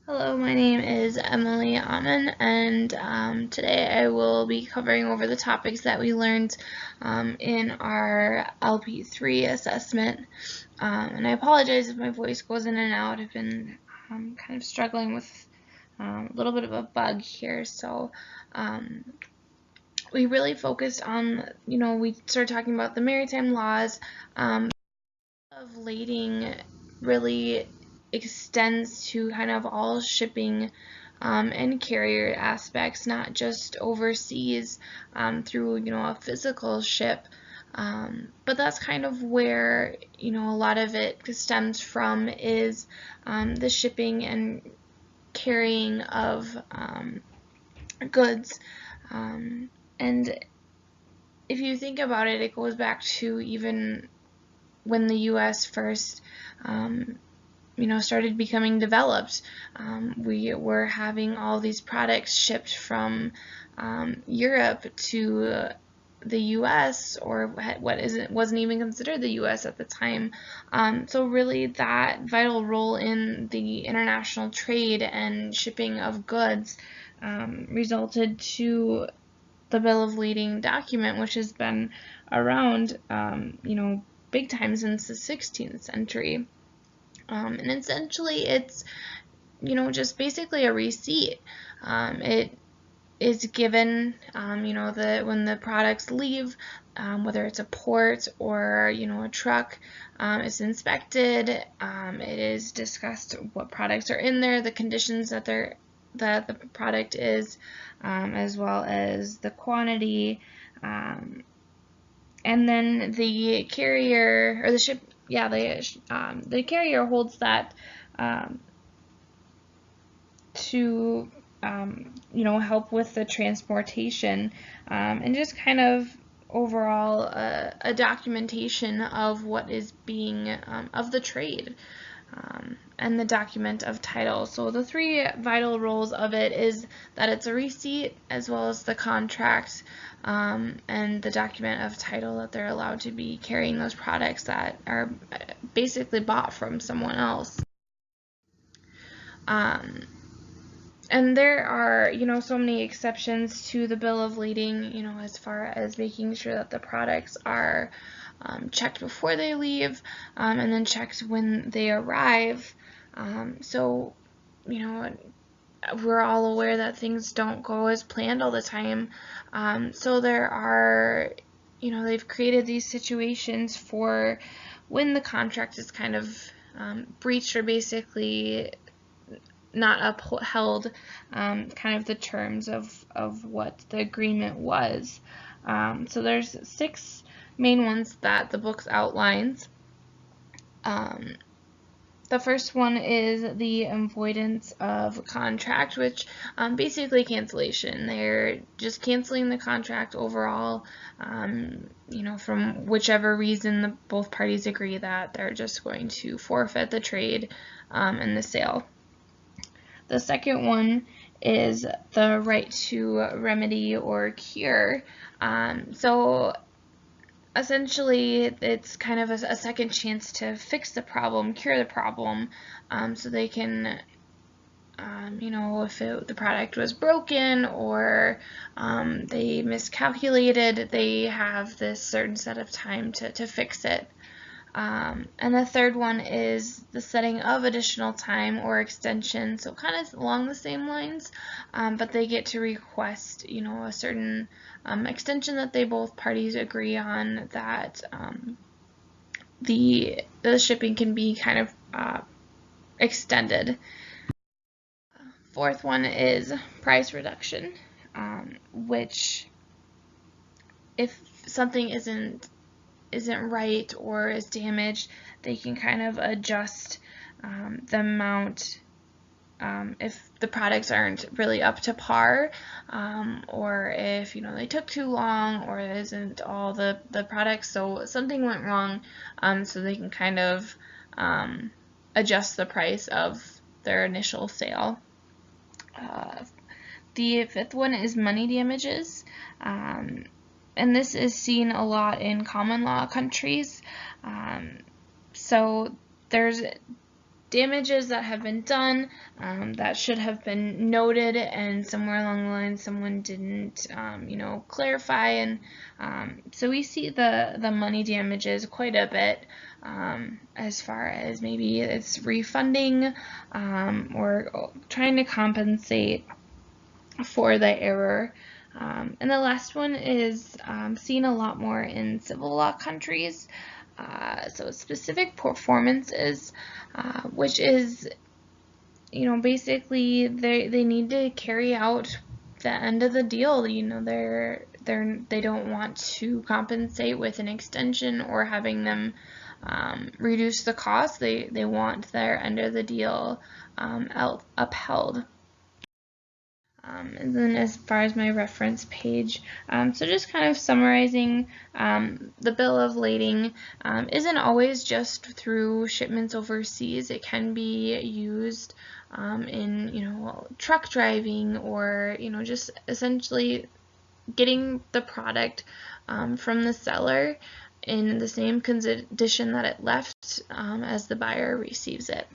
Hello, my name is Emily Aman, and today I will be covering over the topics that we learned in our LP3 assessment. And I apologize if my voice goes in and out. I've been kind of struggling with a little bit of a bug here, so we really focused on, we started talking about the maritime laws. Of lading really extends to kind of all shipping and carrier aspects, not just overseas through a physical ship. But that's kind of where a lot of it stems from is the shipping and carrying of goods. And if you think about it, it goes back to even when the U.S. first, started becoming developed. We were having all these products shipped from Europe to the U.S. or wasn't even considered the U.S. at the time. So really, that vital role in the international trade and shipping of goods resulted to the Bill of Lading document, which has been around, big time since the 16th century. And essentially, it's, just basically a receipt. It is given, when the products leave, whether it's a port or, a truck, it's inspected. It is discussed what products are in there, the conditions that the product is, as well as the quantity. And then the carrier or the ship, the carrier holds that to help with the transportation and just kind of overall a documentation of what is being of the trade. And the document of title. So the three vital roles of it is that it's a receipt as well as the contract and the document of title that they're allowed to be carrying those products that are basically bought from someone else. And there are, so many exceptions to the Bill of Lading, as far as making sure that the products are checked before they leave and then checked when they arrive. So, we're all aware that things don't go as planned all the time. So there are, they've created these situations for when the contract is kind of breached or basically not upheld kind of the terms of what the agreement was. So there's 6 main ones that the book outlines. The first one is the avoidance of contract, which basically cancellation. They're just canceling the contract overall, from whichever reason both parties agree that they're just going to forfeit the trade and the sale. The second one is the right to remedy or cure. So essentially, it's kind of a second chance to fix the problem, cure the problem, so they can, if the product was broken or they miscalculated, they have this certain set of time to fix it. And the third one is the setting of additional time or extension, so kind of along the same lines, but they get to request, a certain extension that they both parties agree on, that the shipping can be kind of extended. Fourth one is price reduction, which if something isn't right or is damaged, they can kind of adjust the amount if the products aren't really up to par, or if they took too long or it isn't all the products, so something went wrong, so they can kind of adjust the price of their initial sale. The fifth one is money damages. And this is seen a lot in common law countries. So there's damages that have been done that should have been noted, and somewhere along the line someone didn't, clarify, and so we see the money damages quite a bit, as far as maybe it's refunding or trying to compensate for the error. And the last one is seen a lot more in civil law countries. So specific performances, which is, basically they need to carry out the end of the deal. They don't want to compensate with an extension or having them reduce the cost. They want their end of the deal upheld. And then as far as my reference page, so just kind of summarizing, the bill of lading isn't always just through shipments overseas. It can be used in truck driving, or just essentially getting the product from the seller in the same condition that it left as the buyer receives it.